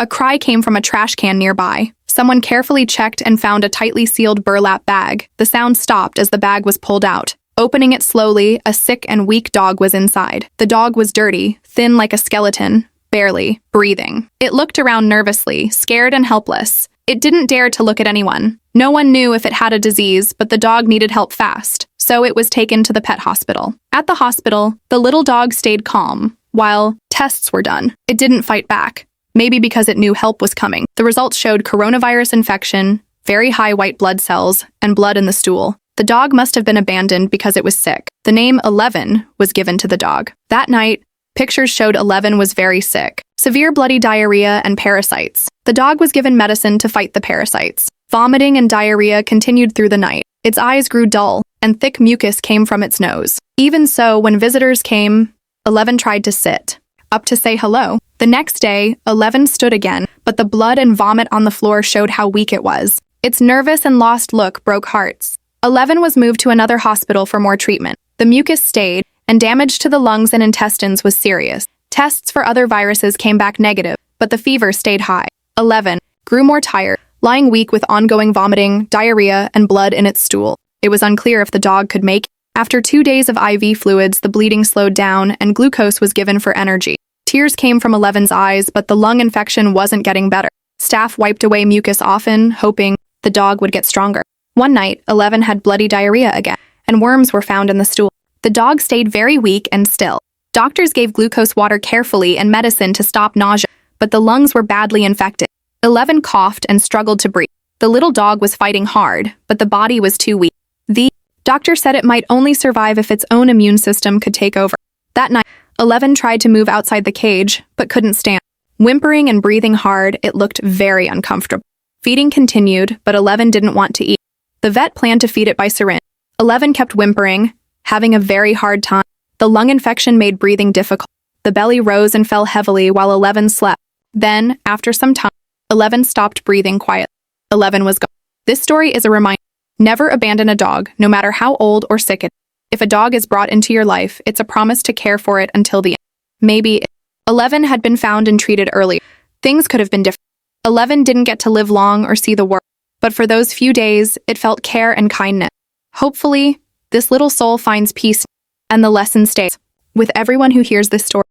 A cry came from a trash can nearby. Someone carefully checked and found a tightly sealed burlap bag. The sound stopped as the bag was pulled out. Opening it slowly, a sick and weak dog was inside. The dog was dirty, thin like a skeleton, barely breathing. It looked around nervously, scared and helpless. It didn't dare to look at anyone. No one knew if it had a disease, but the dog needed help fast, so it was taken to the pet hospital. At the hospital, the little dog stayed calm while tests were done. It didn't fight back, maybe because it knew help was coming. The results showed coronavirus infection, very high white blood cells, and blood in the stool. The dog must have been abandoned because it was sick. The name 11 was given to the dog. That night, pictures showed 11 was very sick. Severe bloody diarrhea and parasites. The dog was given medicine to fight the parasites. Vomiting and diarrhea continued through the night. Its eyes grew dull, and thick mucus came from its nose. Even so, when visitors came, 11 tried to sit up to say hello. The next day, 11 stood again, but the blood and vomit on the floor showed how weak it was. Its nervous and lost look broke hearts. 11 was moved to another hospital for more treatment. The mucus stayed, and damage to the lungs and intestines was serious. Tests for other viruses came back negative, but the fever stayed high. 11 grew more tired, lying weak with ongoing vomiting, diarrhea, and blood in its stool. It was unclear if the dog could make it. After 2 days of IV fluids, the bleeding slowed down, and glucose was given for energy. Tears came from 11's eyes, but the lung infection wasn't getting better. Staff wiped away mucus often, hoping the dog would get stronger. One night, 11 had bloody diarrhea again, and worms were found in the stool. The dog stayed very weak and still. Doctors gave glucose water carefully and medicine to stop nausea, but the lungs were badly infected. 11 coughed and struggled to breathe. The little dog was fighting hard, but the body was too weak. The doctor said it might only survive if its own immune system could take over. That night, 11 tried to move outside the cage, but couldn't stand. Whimpering and breathing hard, it looked very uncomfortable. Feeding continued, but 11 didn't want to eat. The vet planned to feed it by syringe. 11 kept whimpering, having a very hard time. The lung infection made breathing difficult. The belly rose and fell heavily while 11 slept. Then, after some time, 11 stopped breathing quietly. 11 was gone. This story is a reminder. Never abandon a dog, no matter how old or sick it is. If a dog is brought into your life, it's a promise to care for it until the end. Maybe if 11 had been found and treated earlier, things could have been different. 11 didn't get to live long or see the world, but for those few days, it felt care and kindness. Hopefully, this little soul finds peace, and the lesson stays with everyone who hears this story.